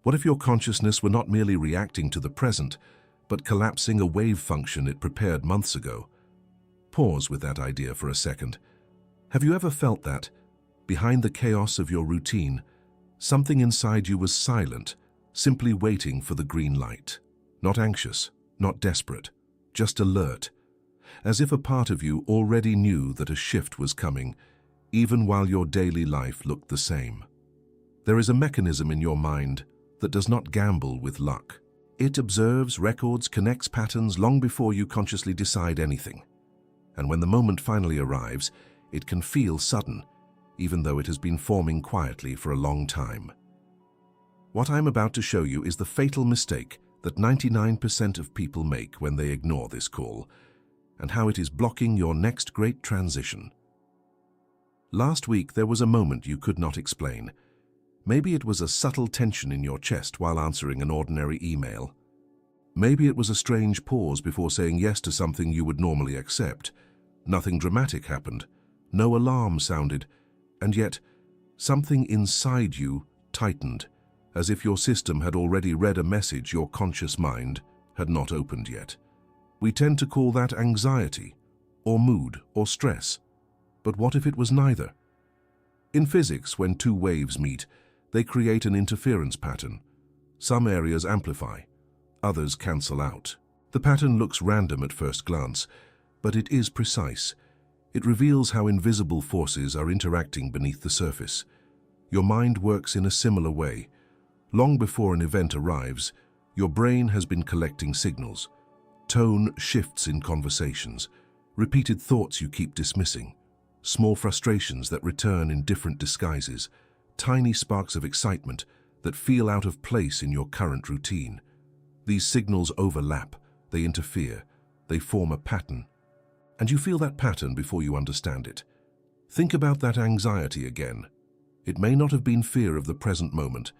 What if your consciousness were not merely reacting to the present, but collapsing a wave function it prepared months ago? Pause with that idea for a second. Have you ever felt that, behind the chaos of your routine, something inside you was silent, simply waiting for the green light? Not anxious, not desperate, just alert, as if a part of you already knew that a shift was coming, even while your daily life looked the same. There is a mechanism in your mind that does not gamble with luck. It observes, records, connects patterns long before you consciously decide anything. And when the moment finally arrives, it can feel sudden, even though it has been forming quietly for a long time. What I'm about to show you is the fatal mistake that 99% of people make when they ignore this call, and how it is blocking your next great transition. Last week there was a moment you could not explain. Maybe it was a subtle tension in your chest while answering an ordinary email. Maybe it was a strange pause before saying yes to something you would normally accept. Nothing dramatic happened, no alarm sounded, and yet something inside you tightened, as if your system had already read a message your conscious mind had not opened yet. We tend to call that anxiety, or mood, or stress. But what if it was neither? In physics, when two waves meet, they create an interference pattern. Some areas amplify, others cancel out. The pattern looks random at first glance, but it is precise. It reveals how invisible forces are interacting beneath the surface. Your mind works in a similar way. Long before an event arrives, your brain has been collecting signals. Tone shifts in conversations, repeated thoughts you keep dismissing, small frustrations that return in different disguises, tiny sparks of excitement that feel out of place in your current routine. These signals overlap, they interfere, they form a pattern. And you feel that pattern before you understand it. Think about that anxiety again. It may not have been fear of the present moment.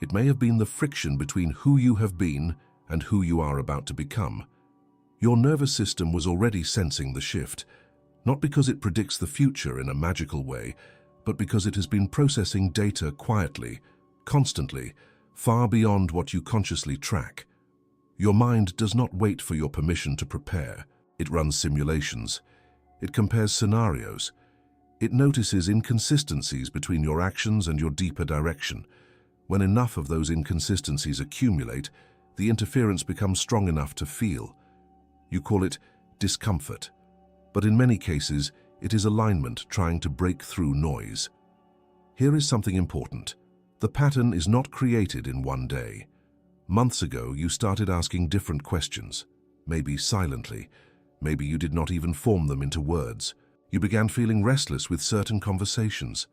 It may have been the friction between who you have been and who you are about to become. Your nervous system was already sensing the shift, not because it predicts the future in a magical way, but because it has been processing data quietly, constantly, far beyond what you consciously track. Your mind does not wait for your permission to prepare. It runs simulations. It compares scenarios. It notices inconsistencies between your actions and your deeper direction. When enough of those inconsistencies accumulate, the interference becomes strong enough to feel. You call it discomfort, but in many cases, it is alignment trying to break through noise. Here is something important. The pattern is not created in one day. Months ago, you started asking different questions, maybe silently. Maybe you did not even form them into words. You began feeling restless with certain conversations.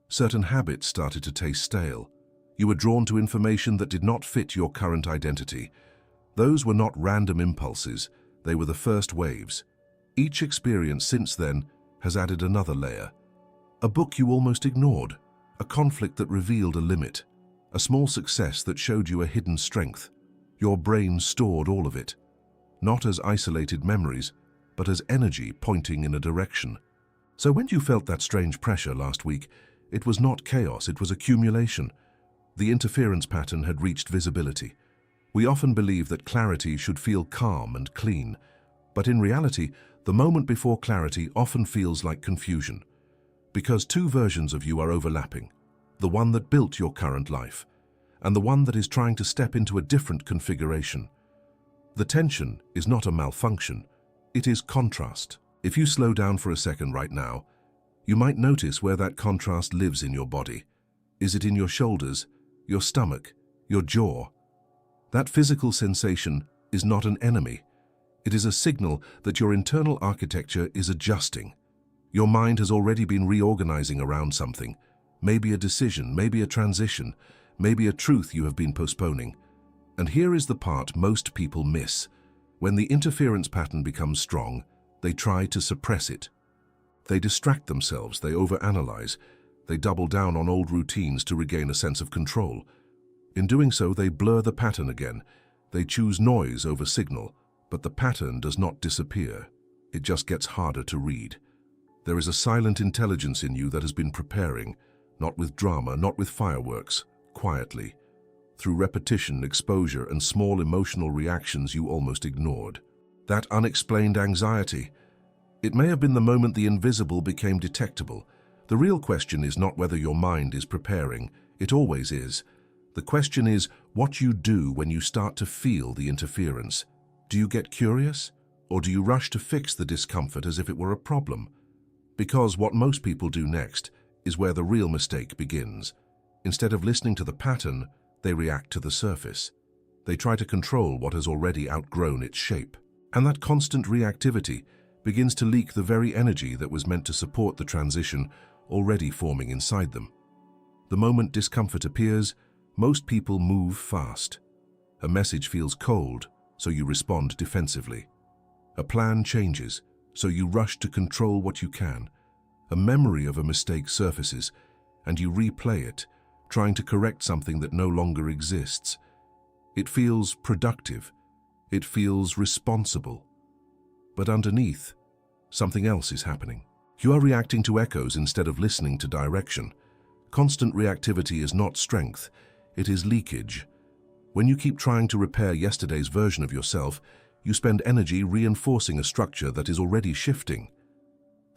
Certain habits started to taste stale. You were drawn to information that did not fit your current identity. Those were not random impulses. They were the first waves. Each experience since then has added another layer. A book you almost ignored, a conflict that revealed a limit, a small success that showed you a hidden strength. Your brain stored all of it, not as isolated memories, but as energy pointing in a direction. So when you felt that strange pressure last week, it was not chaos, it was accumulation. The interference pattern had reached visibility. We often believe that clarity should feel calm and clean, but in reality, the moment before clarity often feels like confusion, because two versions of you are overlapping, the one that built your current life, and the one that is trying to step into a different configuration. The tension is not a malfunction, it is contrast. If you slow down for a second right now, you might notice where that contrast lives in your body. Is it in your shoulders, your stomach, your jaw? That physical sensation is not an enemy. It is a signal that your internal architecture is adjusting. Your mind has already been reorganizing around something, maybe a decision, maybe a transition, maybe a truth you have been postponing. And here is the part most people miss. When the interference pattern becomes strong, they try to suppress it. They distract themselves, they overanalyze, they double down on old routines to regain a sense of control. In doing so, they blur the pattern again. They choose noise over signal, but the pattern does not disappear. It just gets harder to read. There is a silent intelligence in you that has been preparing, not with drama, not with fireworks, quietly. through repetition, exposure, and small emotional reactions you almost ignored. That unexplained anxiety. It may have been the moment the invisible became detectable. The real question is not whether your mind is preparing. It always is. The question is what you do when you start to feel the interference. Do you get curious? Or do you rush to fix the discomfort as if it were a problem? Because what most people do next is where the real mistake begins. Instead of listening to the pattern, they react to the surface. They try to control what has already outgrown its shape. And that constant reactivity begins to leak the very energy that was meant to support the transition already forming inside them. The moment discomfort appears, most people move fast. A message feels cold, so you respond defensively. A plan changes, so you rush to control what you can. A memory of a mistake surfaces, and you replay it, trying to correct something that no longer exists. It feels productive. It feels responsible. But underneath, something else is happening. You are reacting to echoes instead of listening to direction. Constant reactivity is not strength, it is leakage. When you keep trying to repair yesterday's version of yourself, you spend energy reinforcing a structure that is already shifting.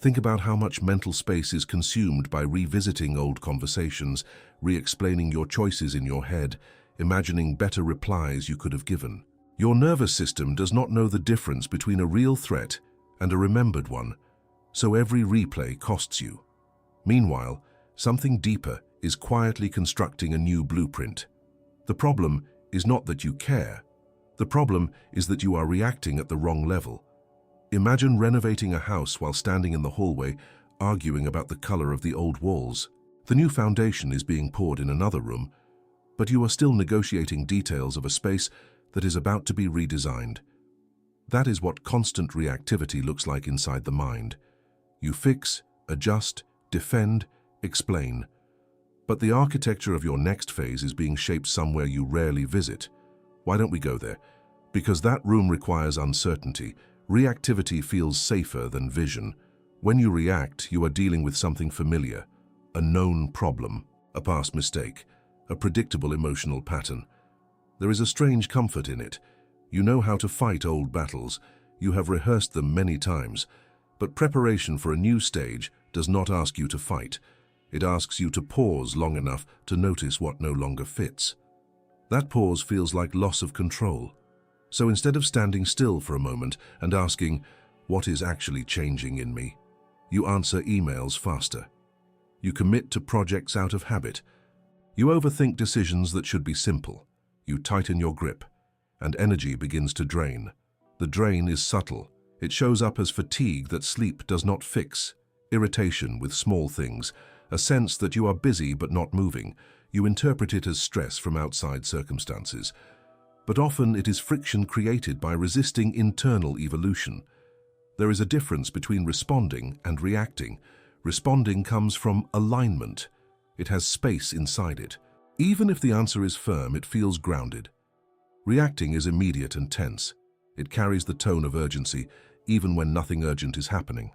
Think about how much mental space is consumed by revisiting old conversations, re-explaining your choices in your head, imagining better replies you could have given. Your nervous system does not know the difference between a real threat and a remembered one, so every replay costs you. Meanwhile, something deeper is quietly constructing a new blueprint. The problem is not that you care. The problem is that you are reacting at the wrong level. Imagine renovating a house while standing in the hallway, arguing about the color of the old walls. The new foundation is being poured in another room, but you are still negotiating details of a space that is about to be redesigned. That is what constant reactivity looks like inside the mind. You fix, adjust, defend, explain. But the architecture of your next phase is being shaped somewhere you rarely visit. Why don't we go there? Because that room requires uncertainty. Reactivity feels safer than vision. When you react, you are dealing with something familiar, a known problem, a past mistake, a predictable emotional pattern. There is a strange comfort in it. You know how to fight old battles. You have rehearsed them many times. But preparation for a new stage does not ask you to fight. It asks you to pause long enough to notice what no longer fits. That pause feels like loss of control. So instead of standing still for a moment and asking, what is actually changing in me? You answer emails faster. You commit to projects out of habit. You overthink decisions that should be simple. You tighten your grip, and energy begins to drain. The drain is subtle. It shows up as fatigue that sleep does not fix, irritation with small things, a sense that you are busy but not moving. You interpret it as stress from outside circumstances. But often it is friction created by resisting internal evolution. There is a difference between responding and reacting. Responding comes from alignment. It has space inside it. Even if the answer is firm, it feels grounded. Reacting is immediate and tense. It carries the tone of urgency, even when nothing urgent is happening.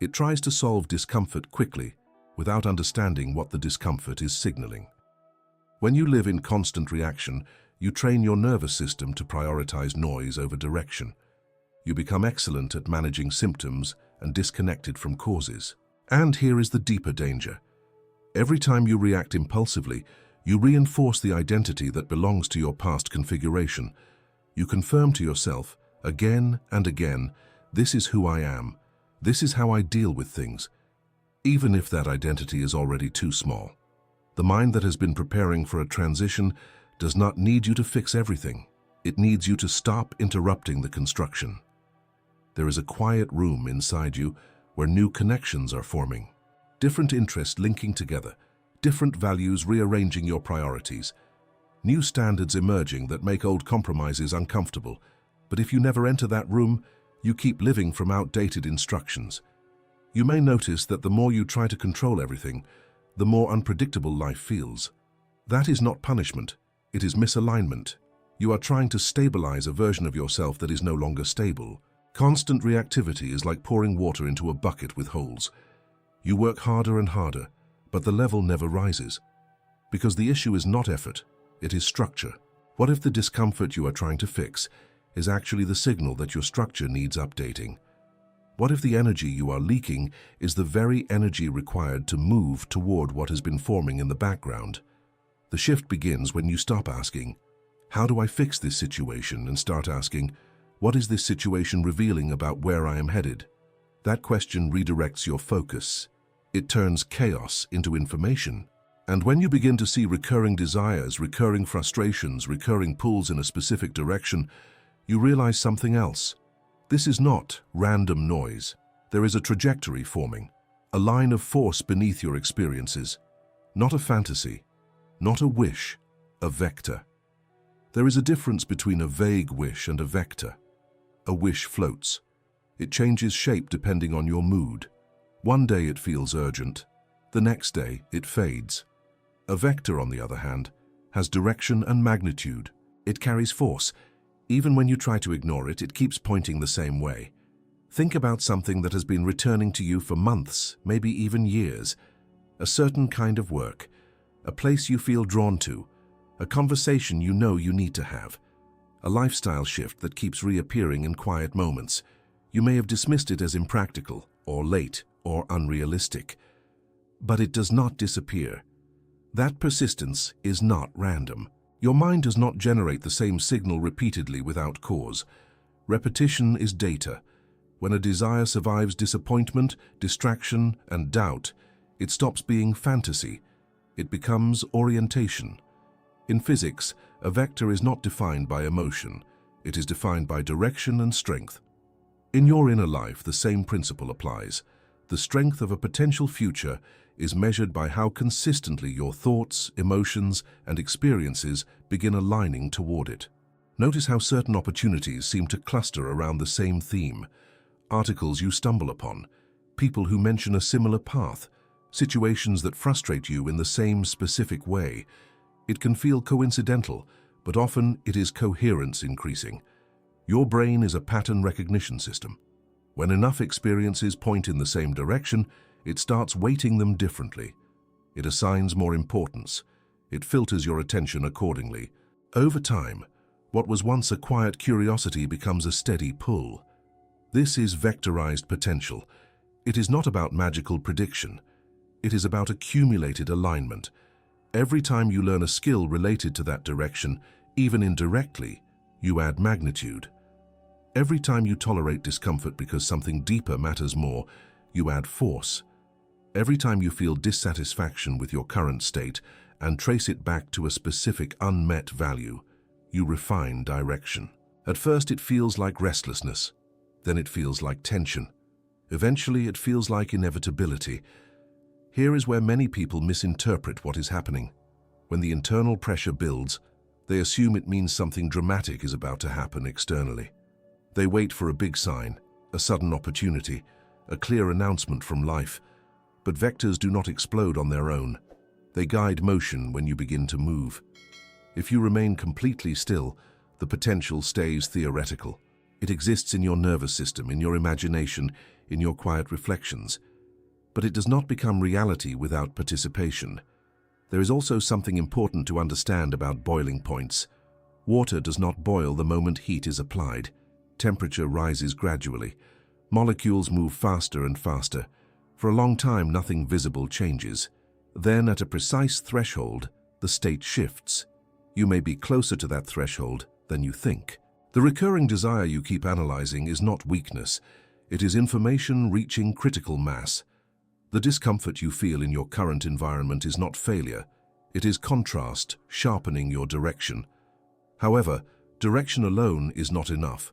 It tries to solve discomfort quickly, without understanding what the discomfort is signaling. When you live in constant reaction, you train your nervous system to prioritize noise over direction. You become excellent at managing symptoms and disconnected from causes. And here is the deeper danger. Every time you react impulsively, you reinforce the identity that belongs to your past configuration. You confirm to yourself, again and again, this is who I am. This is how I deal with things. Even if that identity is already too small. The mind that has been preparing for a transition does not need you to fix everything. It needs you to stop interrupting the construction. There is a quiet room inside you where new connections are forming. Different interests linking together. Different values rearranging your priorities. New standards emerging that make old compromises uncomfortable. But if you never enter that room, you keep living from outdated instructions. You may notice that the more you try to control everything, the more unpredictable life feels. That is not punishment, it is misalignment. You are trying to stabilize a version of yourself that is no longer stable. Constant reactivity is like pouring water into a bucket with holes. You work harder and harder, but the level never rises. Because the issue is not effort, it is structure. What if the discomfort you are trying to fix is actually the signal that your structure needs updating? What if the energy you are leaking is the very energy required to move toward what has been forming in the background? The shift begins when you stop asking, "How do I fix this situation?" and start asking, "What is this situation revealing about where I am headed?" That question redirects your focus. It turns chaos into information. And when you begin to see recurring desires, recurring frustrations, recurring pulls in a specific direction, you realize something else. This is not random noise. There is a trajectory forming, a line of force beneath your experiences. Not a fantasy, not a wish, a vector. There is a difference between a vague wish and a vector. A wish floats. It changes shape depending on your mood. One day it feels urgent, the next day it fades. A vector, on the other hand, has direction and magnitude. It carries force. Even when you try to ignore it, it keeps pointing the same way. Think about something that has been returning to you for months, maybe even years. A certain kind of work, a place you feel drawn to, a conversation you know you need to have, a lifestyle shift that keeps reappearing in quiet moments. You may have dismissed it as impractical, or late, or unrealistic. But it does not disappear. That persistence is not random. Your mind does not generate the same signal repeatedly without cause. Repetition is data. When a desire survives disappointment, distraction, and doubt, it stops being fantasy. It becomes orientation. In physics, a vector is not defined by emotion. It is defined by direction and strength. In your inner life, the same principle applies. The strength of a potential future is measured by how consistently your thoughts, emotions, and experiences begin aligning toward it. Notice how certain opportunities seem to cluster around the same theme. Articles you stumble upon, people who mention a similar path, situations that frustrate you in the same specific way. It can feel coincidental, but often it is coherence increasing. Your brain is a pattern recognition system. When enough experiences point in the same direction, it starts weighting them differently. It assigns more importance. It filters your attention accordingly. Over time, what was once a quiet curiosity becomes a steady pull. This is vectorized potential. It is not about magical prediction. It is about accumulated alignment. Every time you learn a skill related to that direction, even indirectly, you add magnitude. Every time you tolerate discomfort because something deeper matters more, you add force. Every time you feel dissatisfaction with your current state and trace it back to a specific unmet value, you refine direction. At first it feels like restlessness, then it feels like tension. Eventually it feels like inevitability. Here is where many people misinterpret what is happening. When the internal pressure builds, they assume it means something dramatic is about to happen externally. They wait for a big sign, a sudden opportunity, a clear announcement from life. But vectors do not explode on their own. They guide motion when you begin to move. If you remain completely still, the potential stays theoretical. It exists in your nervous system, in your imagination, in your quiet reflections. But it does not become reality without participation. There is also something important to understand about boiling points. Water does not boil the moment heat is applied. Temperature rises gradually. Molecules move faster and faster. For a long time, nothing visible changes. Then, at a precise threshold, the state shifts. You may be closer to that threshold than you think. The recurring desire you keep analyzing is not weakness. It is information reaching critical mass. The discomfort you feel in your current environment is not failure. It is contrast, sharpening your direction. However, direction alone is not enough.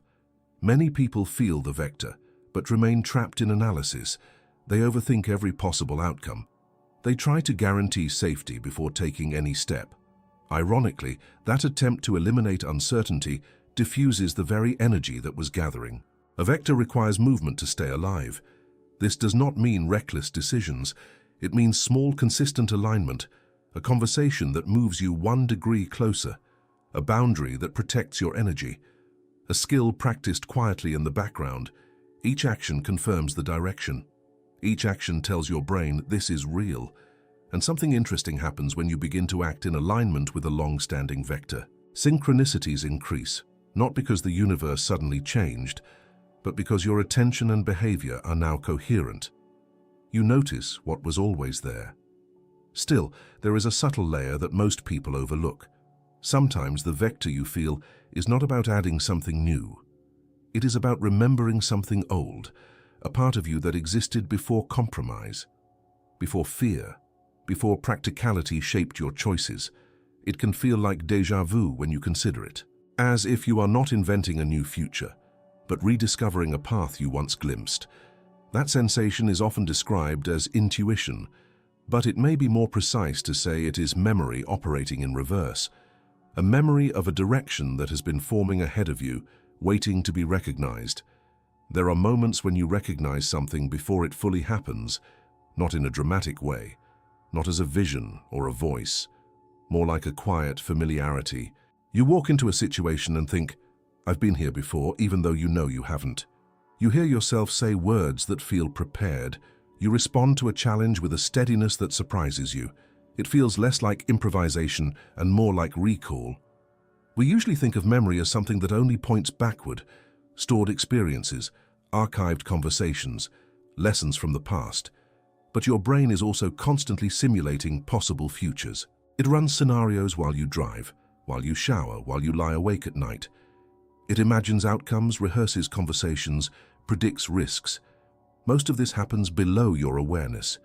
Many people feel the vector, but remain trapped in analysis. They overthink every possible outcome. They try to guarantee safety before taking any step. Ironically, that attempt to eliminate uncertainty diffuses the very energy that was gathering. A vector requires movement to stay alive. This does not mean reckless decisions. It means small, consistent alignment, a conversation that moves you 1 degree closer, a boundary that protects your energy, a skill practiced quietly in the background. Each action confirms the direction. Each action tells your brain this is real. And something interesting happens when you begin to act in alignment with a long-standing vector. Synchronicities increase, not because the universe suddenly changed, but because your attention and behavior are now coherent. You notice what was always there. Still, there is a subtle layer that most people overlook. Sometimes the vector you feel is not about adding something new. It is about remembering something old, a part of you that existed before compromise, before fear, before practicality shaped your choices. It can feel like déjà vu when you consider it, as if you are not inventing a new future, but rediscovering a path you once glimpsed. That sensation is often described as intuition, but it may be more precise to say it is memory operating in reverse, a memory of a direction that has been forming ahead of you, waiting to be recognized. There are moments when you recognize something before it fully happens, not in a dramatic way, not as a vision or a voice, more like a quiet familiarity. You walk into a situation and think, "I've been here before," even though you know you haven't. You hear yourself say words that feel prepared. You respond to a challenge with a steadiness that surprises you. It feels less like improvisation and more like recall. We usually think of memory as something that only points backward, stored experiences, archived conversations, lessons from the past. But your brain is also constantly simulating possible futures. It runs scenarios while you drive, while you shower, while you lie awake at night. It imagines outcomes, rehearses conversations, predicts risks. Most of this happens below your awareness.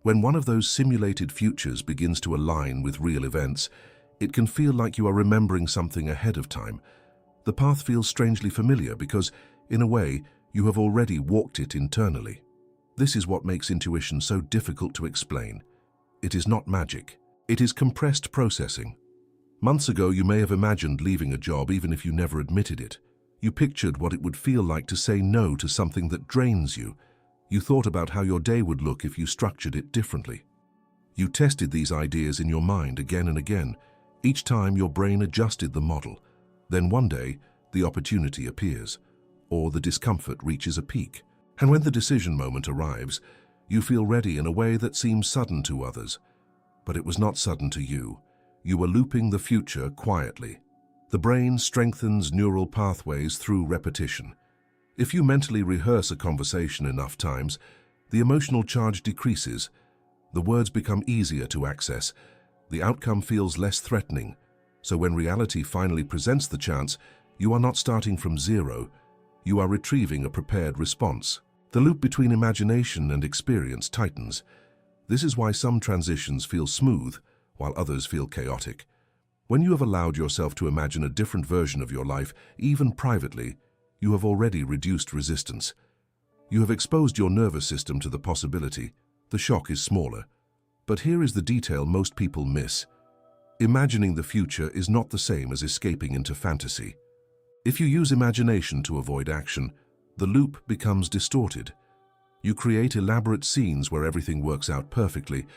When one of those simulated futures begins to align with real events, it can feel like you are remembering something ahead of time. The path feels strangely familiar because, in a way, you have already walked it internally. This is what makes intuition so difficult to explain. It is not magic. It is compressed processing. Months ago, you may have imagined leaving a job even if you never admitted it. You pictured what it would feel like to say no to something that drains you. You thought about how your day would look if you structured it differently. You tested these ideas in your mind again and again. Each time your brain adjusted the model. Then one day, the opportunity appears, or the discomfort reaches a peak. And when the decision moment arrives, you feel ready in a way that seems sudden to others. But it was not sudden to you. You were looping the future quietly. The brain strengthens neural pathways through repetition. If you mentally rehearse a conversation enough times, the emotional charge decreases. The words become easier to access. The outcome feels less threatening. So when reality finally presents the chance, you are not starting from zero. You are retrieving a prepared response. The loop between imagination and experience tightens. This is why some transitions feel smooth, while others feel chaotic. When you have allowed yourself to imagine a different version of your life, even privately, you have already reduced resistance. You have exposed your nervous system to the possibility. The shock is smaller. But here is the detail most people miss. Imagining the future is not the same as escaping into fantasy. If you use imagination to avoid action, the loop becomes distorted. You create elaborate scenes where everything works out perfectly,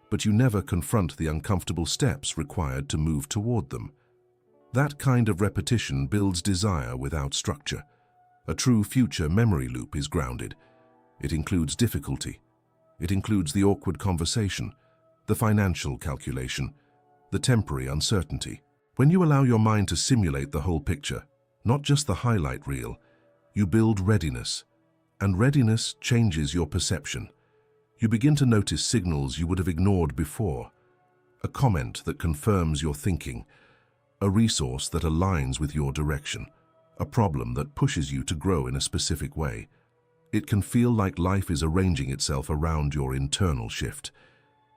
but you never confront the uncomfortable steps required to move toward them. That kind of repetition builds desire without structure. A true future memory loop is grounded. It includes difficulty. It includes the awkward conversation, the financial calculation, the temporary uncertainty. When you allow your mind to simulate the whole picture, not just the highlight reel, you build readiness, and readiness changes your perception. You begin to notice signals you would have ignored before, a comment that confirms your thinking, a resource that aligns with your direction, a problem that pushes you to grow in a specific way. It can feel like life is arranging itself around your internal shift.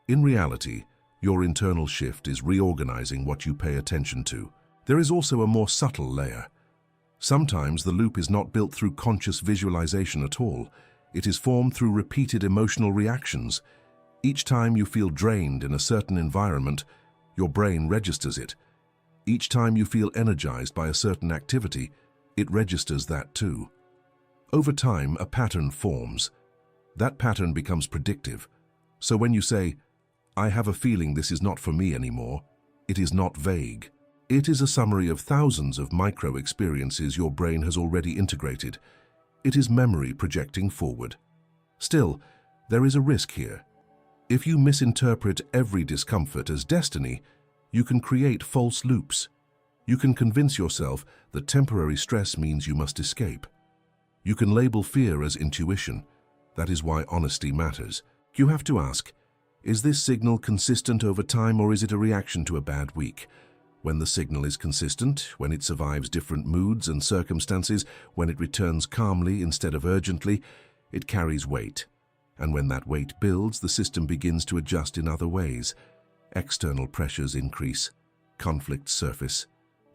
In reality, your internal shift is reorganizing what you pay attention to. There is also a more subtle layer. Sometimes the loop is not built through conscious visualization at all. It is formed through repeated emotional reactions. Each time you feel drained in a certain environment, your brain registers it. Each time you feel energized by a certain activity, it registers that too. Over time, a pattern forms. That pattern becomes predictive. So when you say, "I have a feeling this is not for me anymore," it is not vague. It is a summary of thousands of micro-experiences your brain has already integrated. It is memory projecting forward. Still, there is a risk here. If you misinterpret every discomfort as destiny, you can create false loops. You can convince yourself that temporary stress means you must escape. You can label fear as intuition. That is why honesty matters. You have to ask, is this signal consistent over time, or is it a reaction to a bad week? When the signal is consistent, when it survives different moods and circumstances, when it returns calmly instead of urgently, it carries weight. And when that weight builds, the system begins to adjust in other ways. External pressures increase, conflicts surface,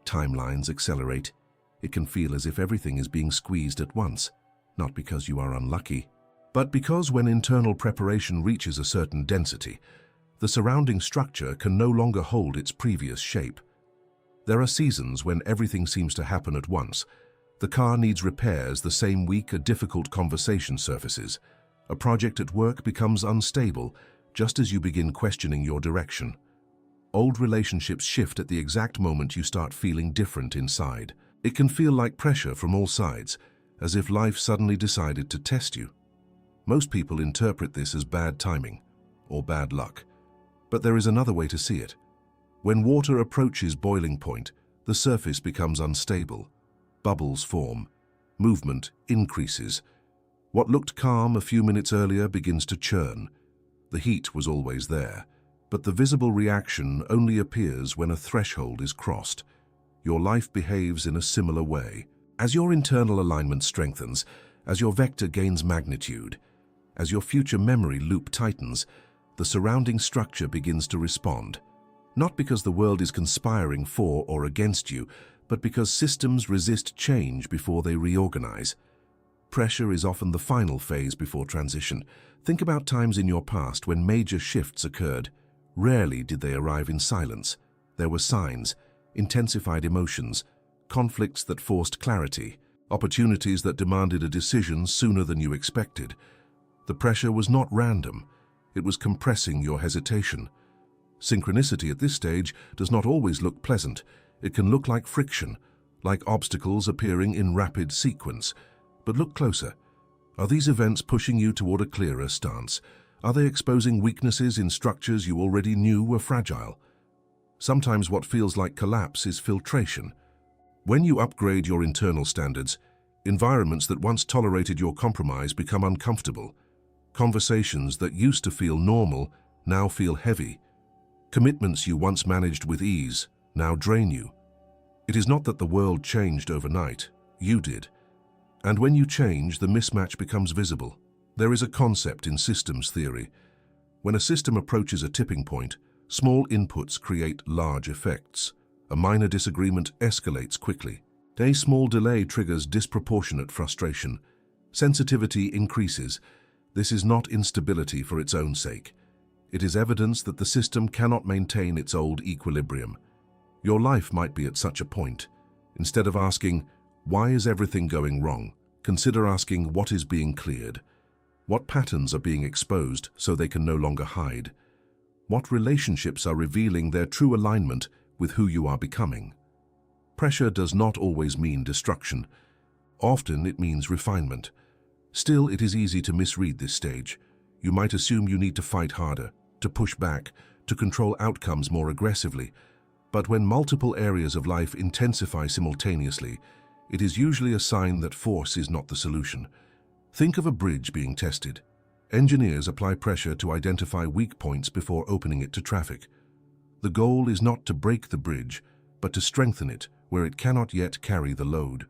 timelines accelerate. It can feel as if everything is being squeezed at once, not because you are unlucky, but because when internal preparation reaches a certain density, the surrounding structure can no longer hold its previous shape. There are seasons when everything seems to happen at once. The car needs repairs the same week a difficult conversation surfaces. A project at work becomes unstable just as you begin questioning your direction. Old relationships shift at the exact moment you start feeling different inside. It can feel like pressure from all sides, as if life suddenly decided to test you. Most people interpret this as bad timing or bad luck, but there is another way to see it. When water approaches boiling point, the surface becomes unstable. Bubbles form. Movement increases. What looked calm a few minutes earlier begins to churn. The heat was always there, but the visible reaction only appears when a threshold is crossed. Your life behaves in a similar way. As your internal alignment strengthens, as your vector gains magnitude, as your future memory loop tightens, the surrounding structure begins to respond. Not because the world is conspiring for or against you, but because systems resist change before they reorganize. Pressure is often the final phase before transition. Think about times in your past when major shifts occurred. Rarely did they arrive in silence. There were signs, intensified emotions, conflicts that forced clarity, opportunities that demanded a decision sooner than you expected. The pressure was not random. It was compressing your hesitation. Synchronicity at this stage does not always look pleasant. It can look like friction, like obstacles appearing in rapid sequence. But look closer. Are these events pushing you toward a clearer stance? Are they exposing weaknesses in structures you already knew were fragile? Sometimes what feels like collapse is filtration. When you upgrade your internal standards, environments that once tolerated your compromise become uncomfortable. Conversations that used to feel normal now feel heavy. Commitments you once managed with ease now drain you. It is not that the world changed overnight, you did. And when you change, the mismatch becomes visible. There is a concept in systems theory. When a system approaches a tipping point, small inputs create large effects. A minor disagreement escalates quickly. A small delay triggers disproportionate frustration. Sensitivity increases. This is not instability for its own sake. It is evidence that the system cannot maintain its old equilibrium. Your life might be at such a point. Instead of asking, why is everything going wrong? Consider asking, what is being cleared? What patterns are being exposed so they can no longer hide? What relationships are revealing their true alignment with who you are becoming? Pressure does not always mean destruction. Often it means refinement. Still, it is easy to misread this stage. You might assume you need to fight harder, to push back, to control outcomes more aggressively. But when multiple areas of life intensify simultaneously, it is usually a sign that force is not the solution. Think of a bridge being tested. Engineers apply pressure to identify weak points before opening it to traffic. The goal is not to break the bridge, but to strengthen it where it cannot yet carry the load.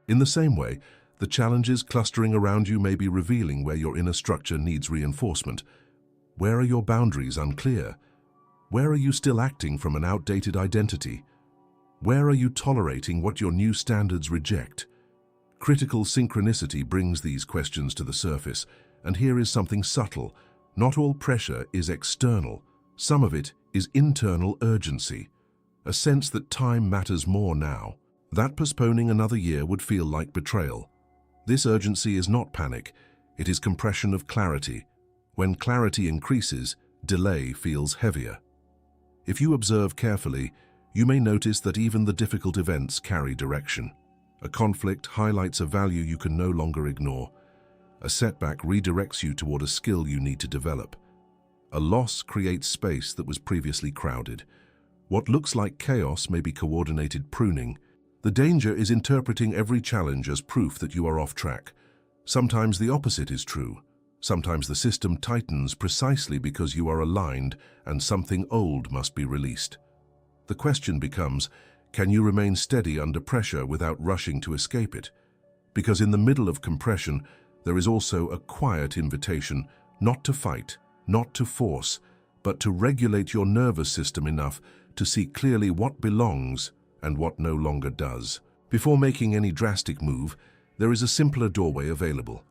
In the same way, the challenges clustering around you may be revealing where your inner structure needs reinforcement. Where are your boundaries unclear? Where are you still acting from an outdated identity? Where are you tolerating what your new standards reject? Critical synchronicity brings these questions to the surface, and here is something subtle. Not all pressure is external. Some of it is internal urgency, a sense that time matters more now, that postponing another year would feel like betrayal. This urgency is not panic, it is compression of clarity. When clarity increases, delay feels heavier. If you observe carefully, you may notice that even the difficult events carry direction. A conflict highlights a value you can no longer ignore. A setback redirects you toward a skill you need to develop. A loss creates space that was previously crowded. What looks like chaos may be coordinated pruning. The danger is interpreting every challenge as proof that you are off track. Sometimes the opposite is true. Sometimes the system tightens precisely because you are aligned and something old must be released. The question becomes, can you remain steady under pressure without rushing to escape it? Because in the middle of compression, there is also a quiet invitation not to fight, not to force, but to regulate your nervous system enough to see clearly what belongs and what no longer does. Before making any drastic move, there is a simpler doorway available.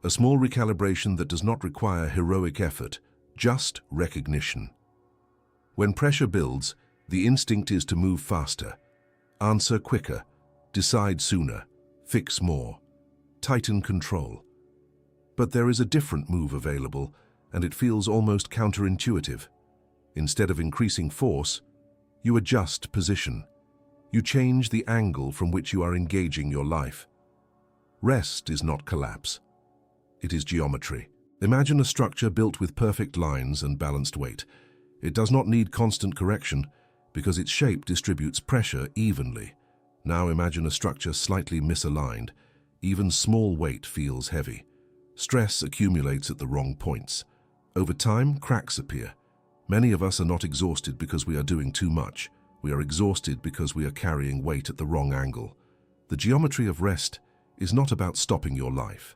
A small recalibration that does not require heroic effort, just recognition. When pressure builds, the instinct is to move faster, answer quicker, decide sooner, fix more, tighten control. But there is a different move available, and it feels almost counterintuitive. Instead of increasing force, you adjust position. You change the angle from which you are engaging your life. Rest is not collapse. It is geometry. Imagine a structure built with perfect lines and balanced weight. It does not need constant correction because its shape distributes pressure evenly. Now imagine a structure slightly misaligned. Even small weight feels heavy. Stress accumulates at the wrong points. Over time, cracks appear. Many of us are not exhausted because we are doing too much. We are exhausted because we are carrying weight at the wrong angle. The geometry of rest is not about stopping your life.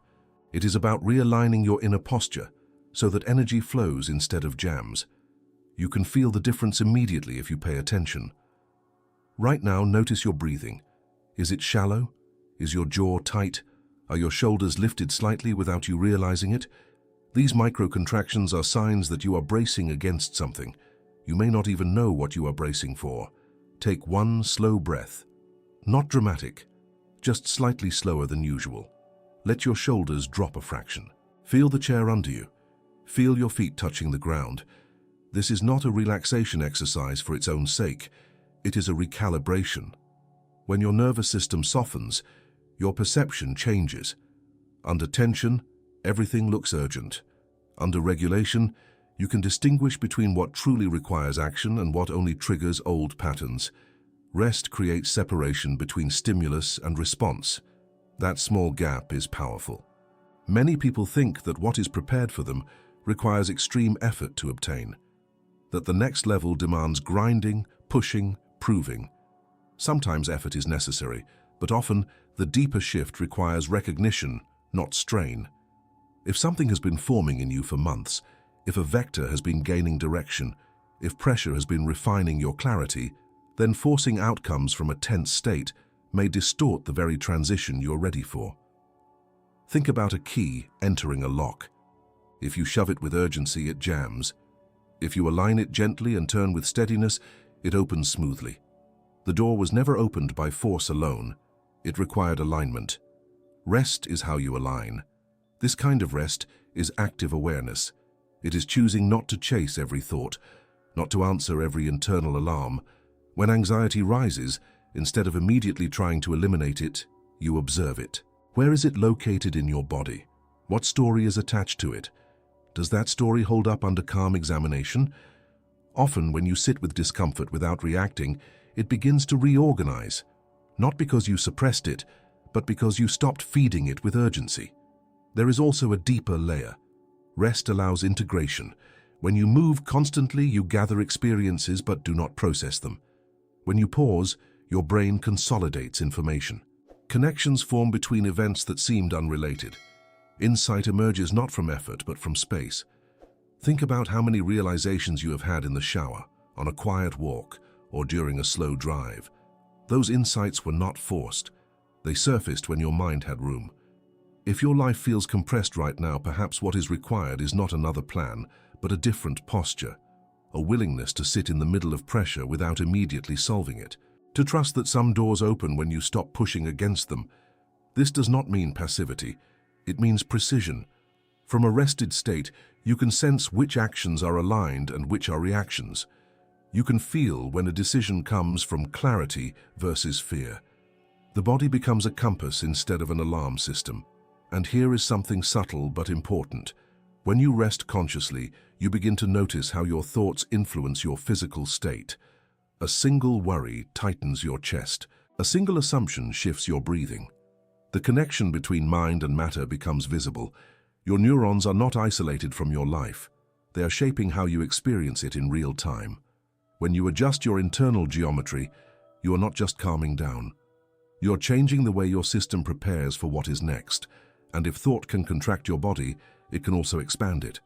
It is about realigning your inner posture so that energy flows instead of jams. You can feel the difference immediately if you pay attention. Right now, notice your breathing. Is it shallow? Is your jaw tight? Are your shoulders lifted slightly without you realizing it? These micro-contractions are signs that you are bracing against something. You may not even know what you are bracing for. Take one slow breath. Not dramatic, just slightly slower than usual. Let your shoulders drop a fraction. Feel the chair under you. Feel your feet touching the ground. This is not a relaxation exercise for its own sake. It is a recalibration. When your nervous system softens, your perception changes. Under tension, everything looks urgent. Under regulation, you can distinguish between what truly requires action and what only triggers old patterns. Rest creates separation between stimulus and response. That small gap is powerful. Many people think that what is prepared for them requires extreme effort to obtain, that the next level demands grinding, pushing, proving. Sometimes effort is necessary, but often the deeper shift requires recognition, not strain. If something has been forming in you for months, if a vector has been gaining direction, if pressure has been refining your clarity, then forcing outcomes from a tense state may distort the very transition you're ready for. Think about a key entering a lock. If you shove it with urgency, it jams. If you align it gently and turn with steadiness, it opens smoothly. The door was never opened by force alone. It required alignment. Rest is how you align. This kind of rest is active awareness. It is choosing not to chase every thought, not to answer every internal alarm. When anxiety rises, instead of immediately trying to eliminate it, you observe it. Where is it located in your body? What story is attached to it? Does that story hold up under calm examination? Often, when you sit with discomfort without reacting, it begins to reorganize. Not because you suppressed it, but because you stopped feeding it with urgency. There is also a deeper layer. Rest allows integration. When you move constantly, you gather experiences but do not process them. When you pause, your brain consolidates information. Connections form between events that seemed unrelated. Insight emerges not from effort but from space. Think about how many realizations you have had in the shower, on a quiet walk, or during a slow drive. Those insights were not forced. They surfaced when your mind had room. If your life feels compressed right now, perhaps what is required is not another plan, but a different posture, a willingness to sit in the middle of pressure without immediately solving it, to trust that some doors open when you stop pushing against them. This does not mean passivity. It means precision. From a rested state, you can sense which actions are aligned and which are reactions. You can feel when a decision comes from clarity versus fear. The body becomes a compass instead of an alarm system. And here is something subtle but important. When you rest consciously, you begin to notice how your thoughts influence your physical state. A single worry tightens your chest. A single assumption shifts your breathing. The connection between mind and matter becomes visible. Your neurons are not isolated from your life. They are shaping how you experience it in real time. When you adjust your internal geometry, you are not just calming down. You're changing the way your system prepares for what is next. And if thought can contract your body, it can also expand it.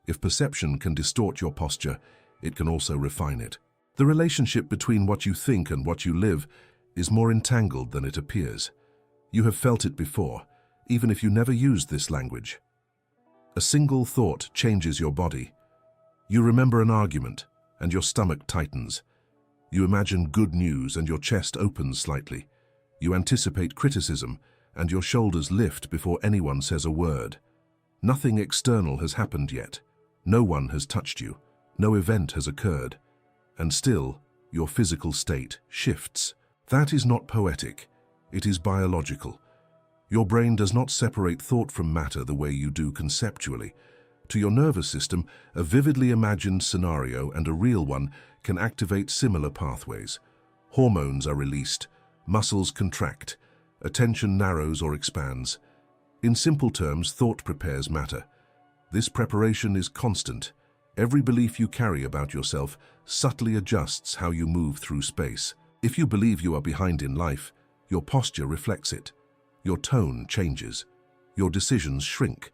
If perception can distort your posture, it can also refine it. The relationship between what you think and what you live is more entangled than it appears. You have felt it before, even if you never used this language. A single thought changes your body. You remember an argument, and your stomach tightens. You imagine good news, and your chest opens slightly. You anticipate criticism, and your shoulders lift before anyone says a word. Nothing external has happened yet. No one has touched you. No event has occurred. And still, your physical state shifts. That is not poetic. It is biological. Your brain does not separate thought from matter the way you do conceptually. To your nervous system, a vividly imagined scenario and a real one can activate similar pathways. Hormones are released, muscles contract, attention narrows or expands. In simple terms, thought prepares matter. This preparation is constant. Every belief you carry about yourself subtly adjusts how you move through space. If you believe you are behind in life, your posture reflects it. Your tone changes. Your decisions shrink.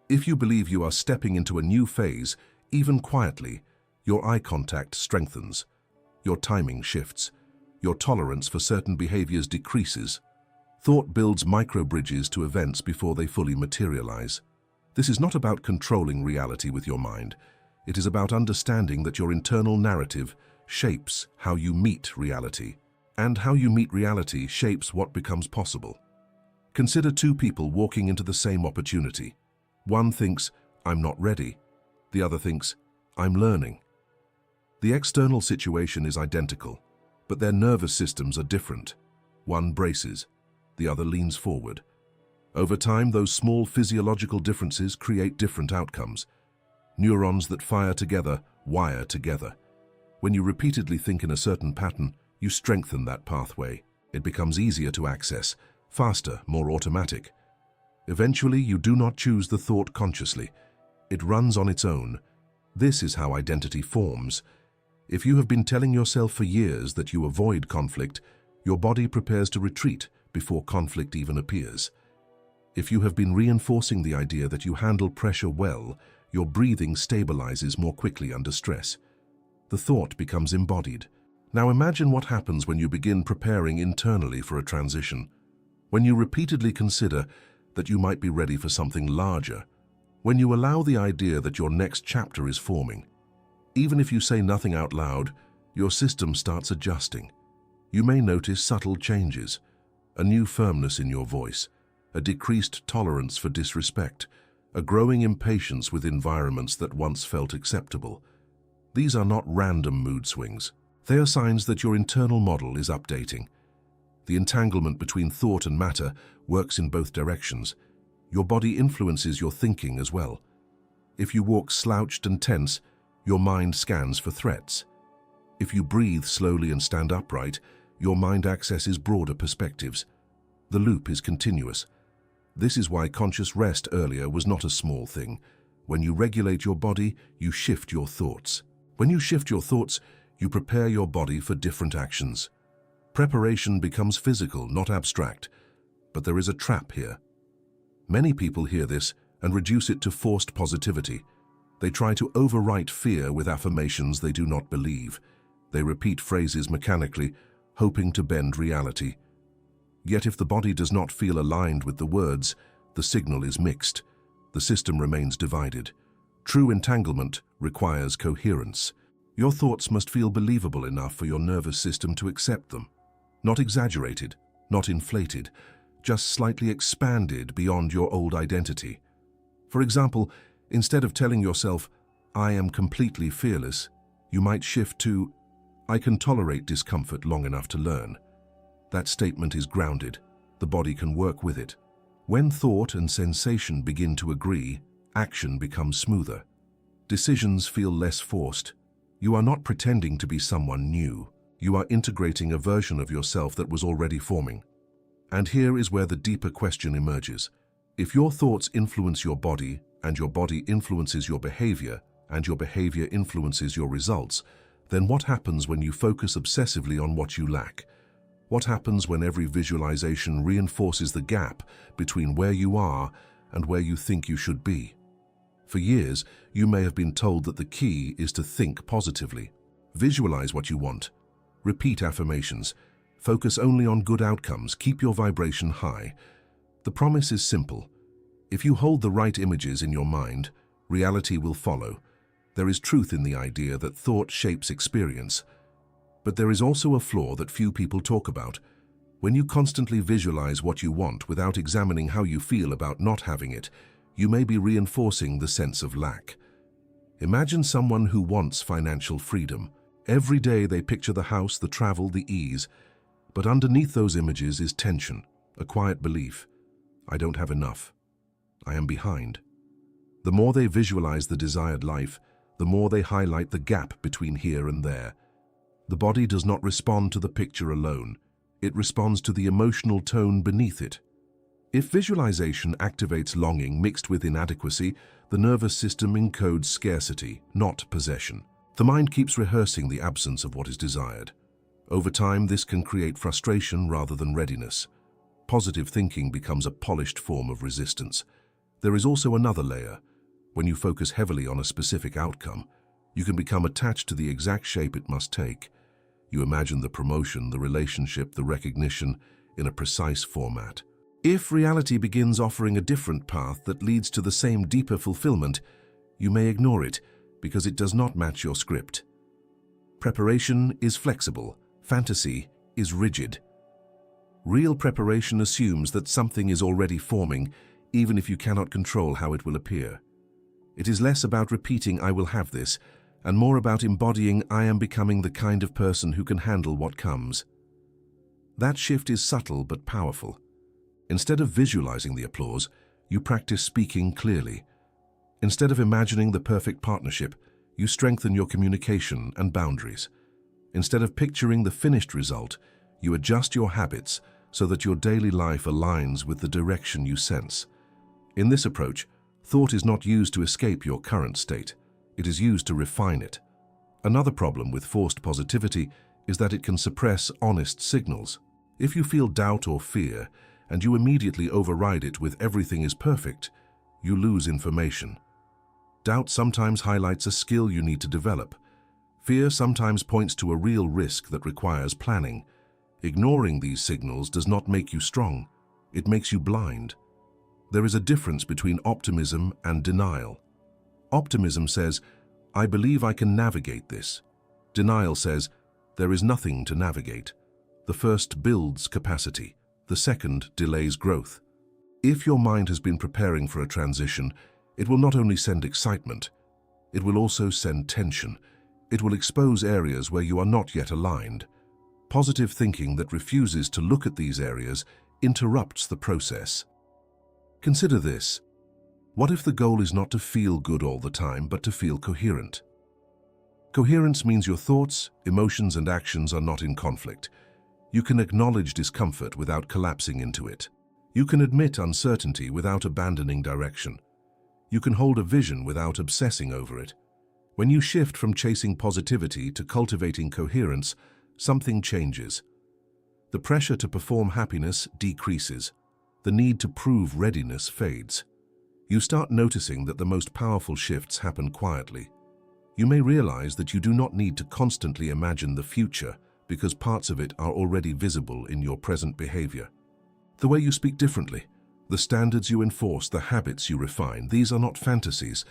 If you believe you are stepping into a new phase, even quietly, your eye contact strengthens. Your timing shifts. Your tolerance for certain behaviors decreases. Thought builds micro-bridges to events before they fully materialize. This is not about controlling reality with your mind. It is about understanding that your internal narrative shapes how you meet reality, and how you meet reality shapes what becomes possible. Consider two people walking into the same opportunity. One thinks, "I'm not ready." The other thinks, "I'm learning." The external situation is identical, but their nervous systems are different. One braces, the other leans forward. Over time, those small physiological differences create different outcomes. Neurons that fire together wire together. When you repeatedly think in a certain pattern, you strengthen that pathway. It becomes easier to access, faster, more automatic. Eventually, you do not choose the thought consciously. It runs on its own. This is how identity forms. If you have been telling yourself for years that you avoid conflict, your body prepares to retreat before conflict even appears. If you have been reinforcing the idea that you handle pressure well, your breathing stabilizes more quickly under stress. The thought becomes embodied. Now imagine what happens when you begin preparing internally for a transition. When you repeatedly consider that you might be ready for something larger. When you allow the idea that your next chapter is forming. Even if you say nothing out loud, your system starts adjusting. You may notice subtle changes, a new firmness in your voice, a decreased tolerance for disrespect, a growing impatience with environments that once felt acceptable. These are not random mood swings. They are signs that your internal model is updating. The entanglement between thought and matter works in both directions. Your body influences your thinking as well. If you walk slouched and tense, your mind scans for threats. If you breathe slowly and stand upright, your mind accesses broader perspectives. The loop is continuous. This is why conscious rest earlier was not a small thing. When you regulate your body, you shift your thoughts. When you shift your thoughts, you prepare your body for different actions. Preparation becomes physical, not abstract. But there is a trap here. Many people hear this and reduce it to forced positivity. They try to overwrite fear with affirmations they do not believe. They repeat phrases mechanically, hoping to bend reality. Yet if the body does not feel aligned with the words, the signal is mixed. The system remains divided. True entanglement requires coherence. Your thoughts must feel believable enough for your nervous system to accept them. Not exaggerated, not inflated, just slightly expanded beyond your old identity. For example, instead of telling yourself, "I am completely fearless," you might shift to, "I can tolerate discomfort long enough to learn." That statement is grounded. The body can work with it. When thought and sensation begin to agree, action becomes smoother. Decisions feel less forced. You are not pretending to be someone new. You are integrating a version of yourself that was already forming. And here is where the deeper question emerges. If your thoughts influence your body, and your body influences your behavior, and your behavior influences your results, then what happens when you focus obsessively on what you lack? What happens when every visualization reinforces the gap between where you are and where you think you should be? For years, you may have been told that the key is to think positively. Visualize what you want. Repeat affirmations. Focus only on good outcomes. Keep your vibration high. The promise is simple. If you hold the right images in your mind, reality will follow. There is truth in the idea that thought shapes experience. But there is also a flaw that few people talk about. When you constantly visualize what you want without examining how you feel about not having it, you may be reinforcing the sense of lack. Imagine someone who wants financial freedom. Every day they picture the house, the travel, the ease. But underneath those images is tension, a quiet belief. I don't have enough. I am behind. The more they visualize the desired life, the more they highlight the gap between here and there. The body does not respond to the picture alone. It responds to the emotional tone beneath it. If visualization activates longing mixed with inadequacy, the nervous system encodes scarcity, not possession. The mind keeps rehearsing the absence of what is desired. Over time, this can create frustration rather than readiness. Positive thinking becomes a polished form of resistance. There is also another layer. When you focus heavily on a specific outcome, you can become attached to the exact shape it must take. You imagine the promotion, the relationship, the recognition in a precise format. If reality begins offering a different path that leads to the same deeper fulfillment, you may ignore it because it does not match your script. Preparation is flexible. Fantasy is rigid. Real preparation assumes that something is already forming, even if you cannot control how it will appear. It is less about repeating "I will have this," and more about embodying "I am becoming the kind of person who can handle what comes." That shift is subtle but powerful. Instead of visualizing the applause, you practice speaking clearly. Instead of imagining the perfect partnership, you strengthen your communication and boundaries. Instead of picturing the finished result, you adjust your habits so that your daily life aligns with the direction you sense. In this approach, thought is not used to escape your current state. It is used to refine it. Another problem with forced positivity is that it can suppress honest signals. If you feel doubt or fear, and you immediately override it with "everything is perfect," you lose information. Doubt sometimes highlights a skill you need to develop. Fear sometimes points to a real risk that requires planning. Ignoring these signals does not make you strong. It makes you blind. There is a difference between optimism and denial. Optimism says, "I believe I can navigate this." Denial says, "There is nothing to navigate." The first builds capacity. The second delays growth. If your mind has been preparing for a transition, it will not only send excitement, it will also send tension. It will expose areas where you are not yet aligned. Positive thinking that refuses to look at these areas interrupts the process. Consider this. What if the goal is not to feel good all the time, but to feel coherent? Coherence means your thoughts, emotions, and actions are not in conflict. You can acknowledge discomfort without collapsing into it. You can admit uncertainty without abandoning direction. You can hold a vision without obsessing over it. When you shift from chasing positivity to cultivating coherence, something changes. The pressure to perform happiness decreases. The need to prove readiness fades. You start noticing that the most powerful shifts happen quietly. You may realize that you do not need to constantly imagine the future because parts of it are already visible in your present behavior. The way you speak differently, the standards you enforce, the habits you refine, these are not fantasies.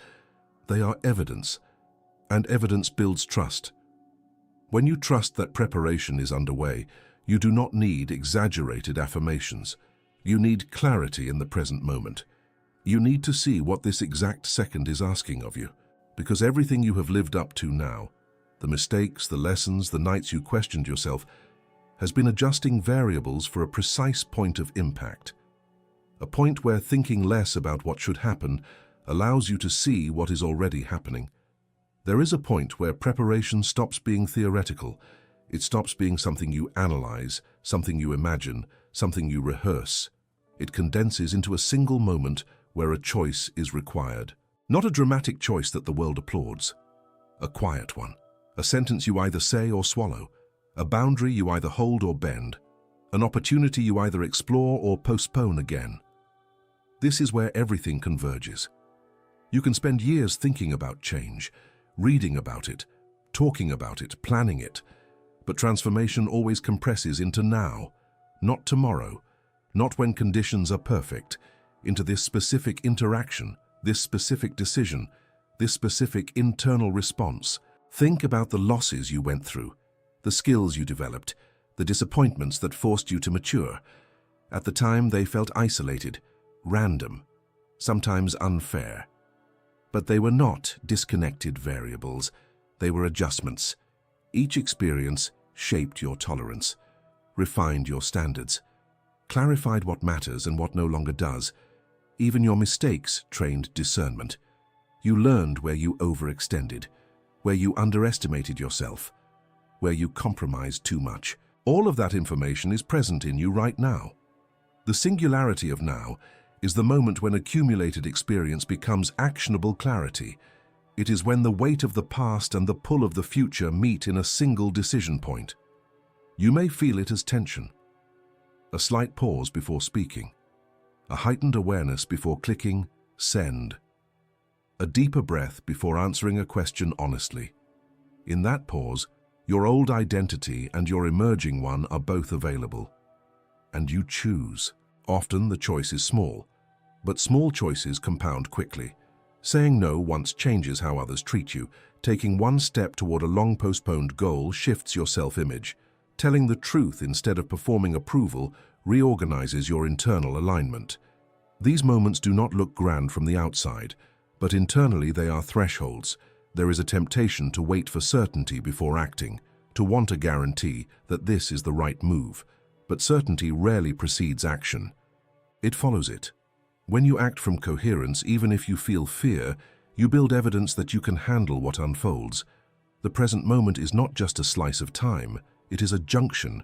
They are evidence, and evidence builds trust. When you trust that preparation is underway, you do not need exaggerated affirmations. You need clarity in the present moment. You need to see what this exact second is asking of you, because everything you have lived up to now, the mistakes, the lessons, the nights you questioned yourself, has been adjusting variables for a precise point of impact. A point where thinking less about what should happen allows you to see what is already happening. There is a point where preparation stops being theoretical. It stops being something you analyze, something you imagine, something you rehearse. It condenses into a single moment where a choice is required. Not a dramatic choice that the world applauds. A quiet one. A sentence you either say or swallow. A boundary you either hold or bend. An opportunity you either explore or postpone again. This is where everything converges. You can spend years thinking about change, reading about it, talking about it, planning it. But transformation always compresses into now, not tomorrow, not when conditions are perfect, into this specific interaction, this specific decision, this specific internal response. Think about the losses you went through, the skills you developed, the disappointments that forced you to mature. At the time, they felt isolated, random, sometimes unfair. But they were not disconnected variables. They were adjustments. Each experience shaped your tolerance, refined your standards, clarified what matters and what no longer does. Even your mistakes trained discernment. You learned where you overextended, where you underestimated yourself, where you compromised too much. All of that information is present in you right now. The singularity of now is the moment when accumulated experience becomes actionable clarity. It is when the weight of the past and the pull of the future meet in a single decision point. You may feel it as tension, a slight pause before speaking, a heightened awareness before clicking send, a deeper breath before answering a question honestly. In that pause, your old identity and your emerging one are both available. And you choose. Often the choice is small, but small choices compound quickly. Saying no once changes how others treat you. Taking one step toward a long-postponed goal shifts your self-image. Telling the truth instead of performing approval reorganizes your internal alignment. These moments do not look grand from the outside, but internally they are thresholds. There is a temptation to wait for certainty before acting, to want a guarantee that this is the right move. But certainty rarely precedes action. It follows it. When you act from coherence, even if you feel fear, you build evidence that you can handle what unfolds. The present moment is not just a slice of time, it is a junction.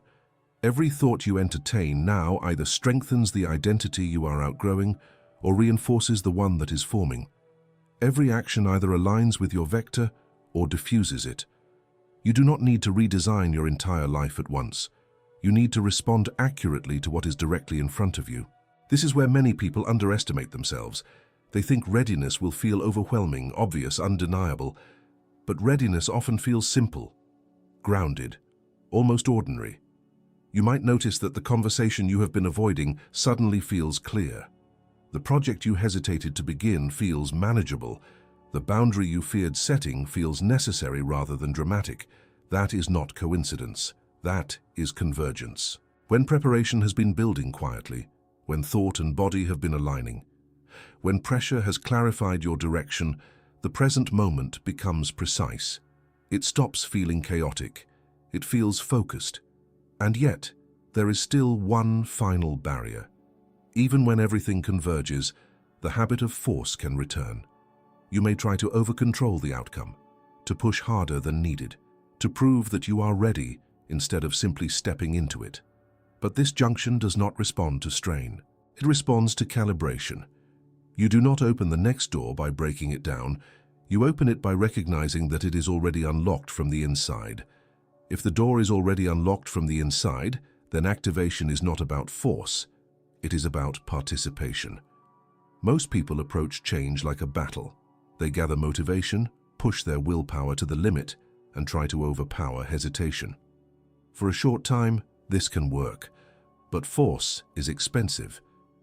Every thought you entertain now either strengthens the identity you are outgrowing or reinforces the one that is forming. Every action either aligns with your vector or diffuses it. You do not need to redesign your entire life at once. You need to respond accurately to what is directly in front of you. This is where many people underestimate themselves. They think readiness will feel overwhelming, obvious, undeniable. But readiness often feels simple, grounded, almost ordinary. You might notice that the conversation you have been avoiding suddenly feels clear. The project you hesitated to begin feels manageable. The boundary you feared setting feels necessary rather than dramatic. That is not coincidence. That is convergence. When preparation has been building quietly, when thought and body have been aligning, when pressure has clarified your direction, the present moment becomes precise. It stops feeling chaotic. It feels focused. And yet, there is still one final barrier. Even when everything converges, the habit of force can return. You may try to over-control the outcome, to push harder than needed, to prove that you are ready instead of simply stepping into it. But this junction does not respond to strain. It responds to calibration. You do not open the next door by breaking it down. You open it by recognizing that it is already unlocked from the inside. If the door is already unlocked from the inside, then activation is not about force. It is about participation. Most people approach change like a battle. They gather motivation, push their willpower to the limit, and try to overpower hesitation. For a short time, this can work. But force is expensive.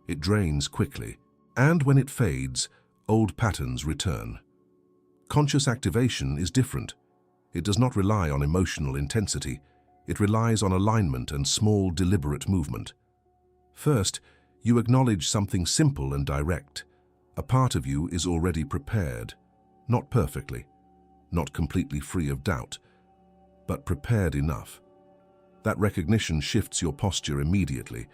It drains quickly. And when it fades, old patterns return. Conscious activation is different. It does not rely on emotional intensity. It relies on alignment and small, deliberate movement. First, you acknowledge something simple and direct. A part of you is already prepared. Not perfectly, not completely free of doubt, but prepared enough. That recognition shifts your posture immediately.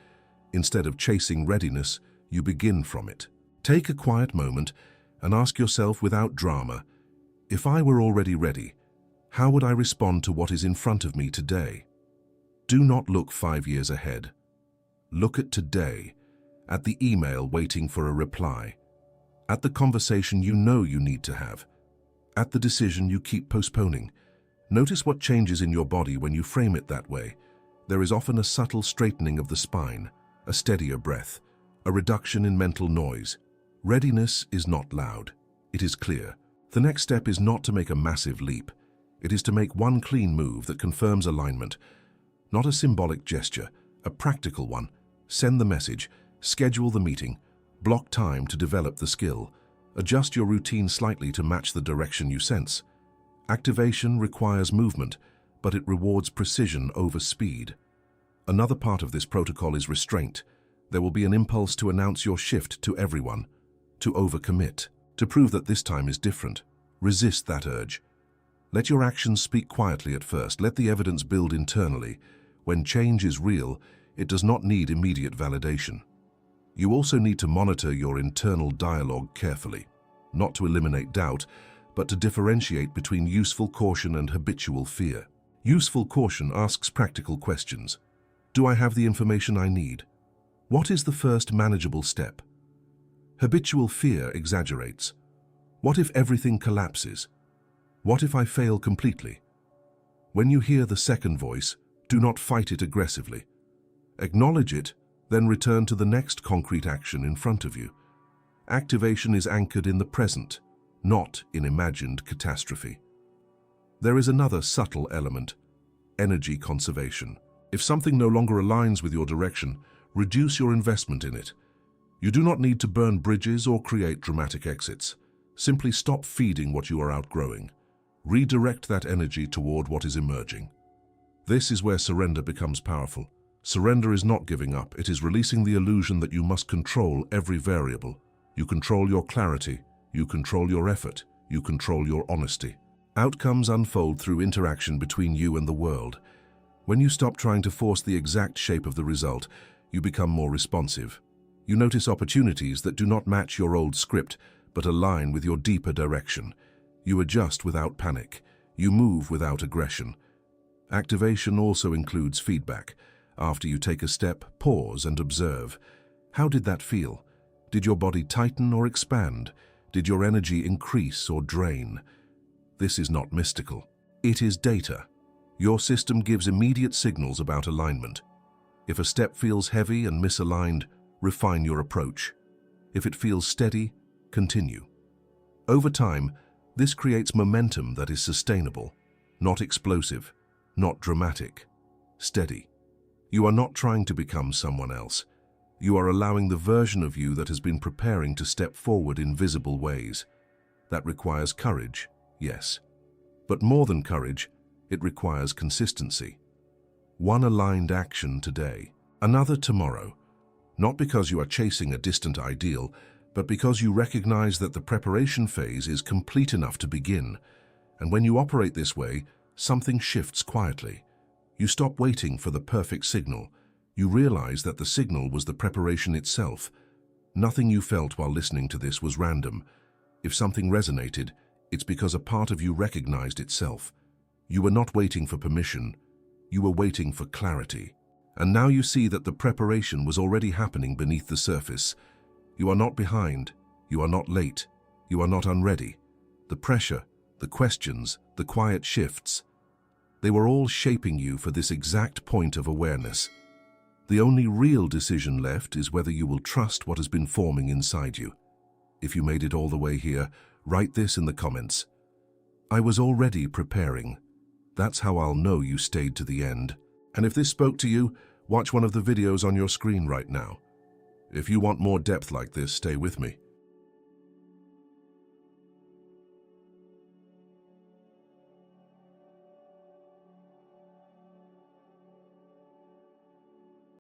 Instead of chasing readiness, you begin from it. Take a quiet moment and ask yourself without drama, if I were already ready, how would I respond to what is in front of me today? Do not look 5 years ahead. Look at today, at the email waiting for a reply, at the conversation you know you need to have, at the decision you keep postponing. Notice what changes in your body when you frame it that way. There is often a subtle straightening of the spine, a steadier breath, a reduction in mental noise. Readiness is not loud. It is clear. The next step is not to make a massive leap. It is to make one clean move that confirms alignment. Not a symbolic gesture, a practical one. Send the message, schedule the meeting, block time to develop the skill, adjust your routine slightly to match the direction you sense. Activation requires movement, but it rewards precision over speed. Another part of this protocol is restraint. There will be an impulse to announce your shift to everyone, to overcommit, to prove that this time is different. Resist that urge. Let your actions speak quietly at first. Let the evidence build internally. When change is real, it does not need immediate validation. You also need to monitor your internal dialogue carefully, not to eliminate doubt, but to differentiate between useful caution and habitual fear. Useful caution asks practical questions. Do I have the information I need? What is the first manageable step? Habitual fear exaggerates. What if everything collapses? What if I fail completely? When you hear the second voice, do not fight it aggressively. Acknowledge it, then return to the next concrete action in front of you. Activation is anchored in the present, not in imagined catastrophe. There is another subtle element: energy conservation. If something no longer aligns with your direction, reduce your investment in it. You do not need to burn bridges or create dramatic exits. Simply stop feeding what you are outgrowing. Redirect that energy toward what is emerging. This is where surrender becomes powerful. Surrender is not giving up. It is releasing the illusion that you must control every variable. You control your clarity. You control your effort. You control your honesty. Outcomes unfold through interaction between you and the world. When you stop trying to force the exact shape of the result, you become more responsive. You notice opportunities that do not match your old script, but align with your deeper direction. You adjust without panic. You move without aggression. Activation also includes feedback. After you take a step, pause and observe. How did that feel? Did your body tighten or expand? Did your energy increase or drain? This is not mystical. It is data. Your system gives immediate signals about alignment. If a step feels heavy and misaligned, refine your approach. If it feels steady, continue. Over time, this creates momentum that is sustainable, not explosive, not dramatic, steady. You are not trying to become someone else. You are allowing the version of you that has been preparing to step forward in visible ways. That requires courage, yes. But more than courage, it requires consistency. One aligned action today, another tomorrow. Not because you are chasing a distant ideal, but because you recognize that the preparation phase is complete enough to begin. And when you operate this way, something shifts quietly. You stop waiting for the perfect signal. You realize that the signal was the preparation itself. Nothing you felt while listening to this was random. If something resonated, it's because a part of you recognized itself. You were not waiting for permission. You were waiting for clarity. And now you see that the preparation was already happening beneath the surface. You are not behind. You are not late. You are not unready. The pressure, the questions, the quiet shifts, they were all shaping you for this exact point of awareness. The only real decision left is whether you will trust what has been forming inside you. If you made it all the way here, write this in the comments. I was already preparing. That's how I'll know you stayed to the end. And if this spoke to you, watch one of the videos on your screen right now. If you want more depth like this, stay with me.